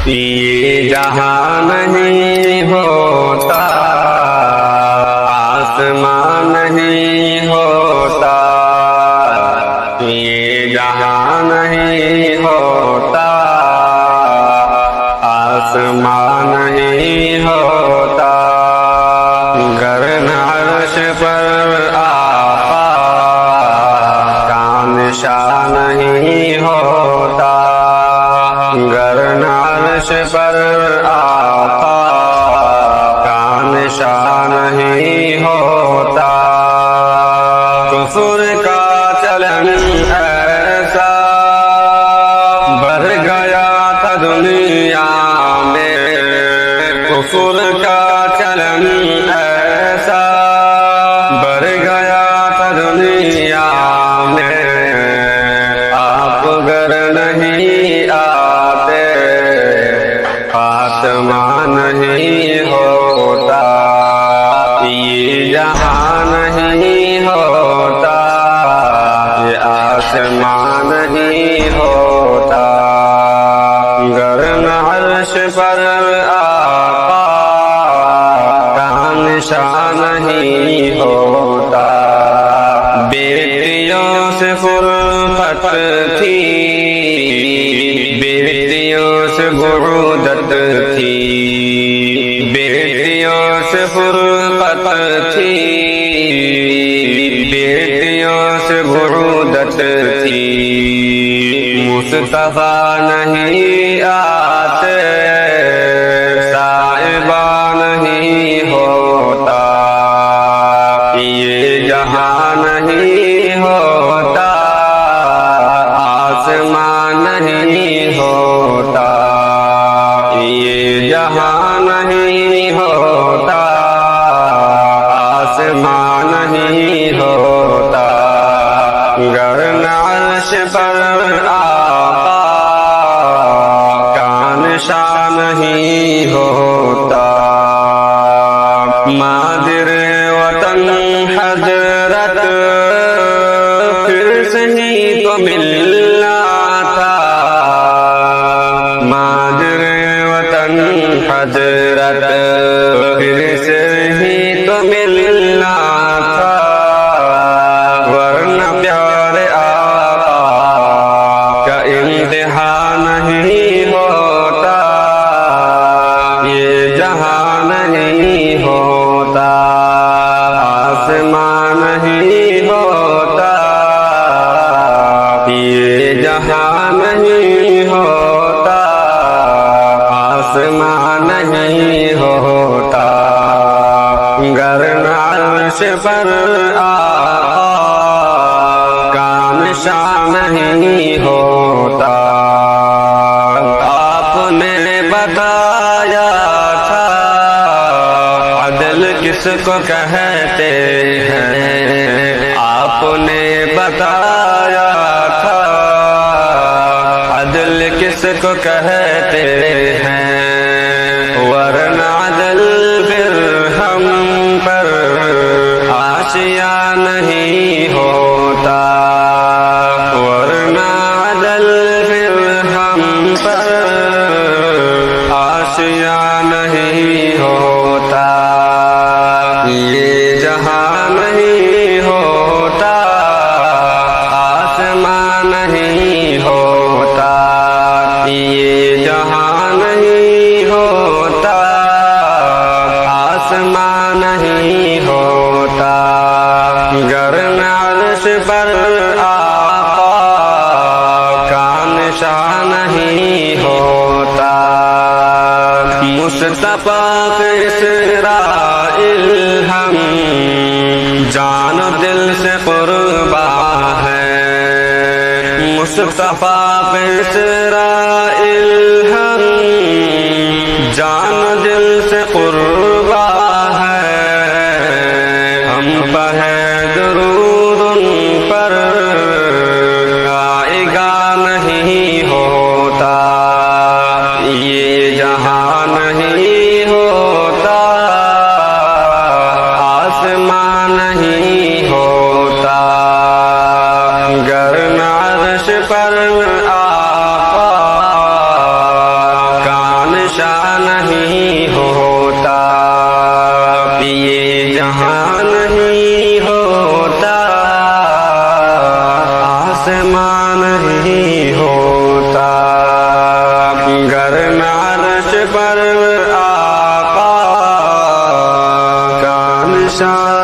یہ جہاں نہیں ہوتا آسمان نہیں ہوتا، یہ جہاں نہیں ہوتا آسمان نہیں ہوتا، گرن عرش پر آقا کا نشان نہیں ہوتا، گرن عرش پر آقا کا نشان نہیں ہوتا، کفر کا چلن ایسا بڑھ گیا تھا دنیا میں، کفر کا چلن ایسا بڑھ گیا تھا دنیا میں، آپ گر نہیں آتے خاتمہ نہیں ہوتا، یہ جہاں نہیں ہوتا یہ آسمان نہیں ہوتا، گرن عرش پر آقا کا نشان نہیں ہوتا، بیٹیوں سے فرقت تھی، بیٹیوں سے غربت تھی، بیٹیوں سے فرقت تھی، بیٹیوں سے غربت تھی، مصطفیٰ نہیں آتے صاحبہ نہیں ہوتا، یہ جہاں نہیں ہوتا آسمان نہیں ہوتا، یہ جہاں نہیں ہوتا آسمان نہیں ہوتا، گرن عرش پر آقا کا نشان نہیں ہوتا، مادر وطن حضرت پھر سے ہی تو ملنا تھا، مادر وطن حضرت پھر سے ہی تو ملنا تھا، ورنہ پیارے آقا کا امتحان نہیں ہوتا، یہ جہاں نہیں ہوتا آسمان نہیں ہوتا، یہ جہاں نہیں ہوتا آسمان نہیں ہوتا، گرن عرش پر آقا کا نشان نہیں ہوتا، آپ نے بتایا تھا عدل کس کو کہتے ہیں، آپ نے بتایا تھا عدل کس کو کہتے ہیں، ورنہ عدل پھر ہم پر حاشیہ نہیں ہوتا، ورنہ عدل پھر ہم پر حاشیہ نہیں ہوتا، یہ جہاں نہیں ہوتا آسمان نہیں ہوتا، یہ جہاں نہیں ہوتا آسمان نہیں ہوتا، گرن عرش پر آقا کا نشان نہیں ہوتا، مصطفیٰ کے اسرائیل ہم جان و دل سے قربا ہے، مصطفیٰ پہ اسرائیل ہم جان و دل سے قربا ہے، ہم پہ ہے درود ان پر آئے گا نہیں ہوتا، یہ جہاں نہیں ہوتا آسمان نہیں ہوتا، گرن عرش پر آقا نہیں ہوتا، یہ جہاں نہیں ہوتا، آسمان نہیں ہوتا، گر میں عرش پر آقا کا نشان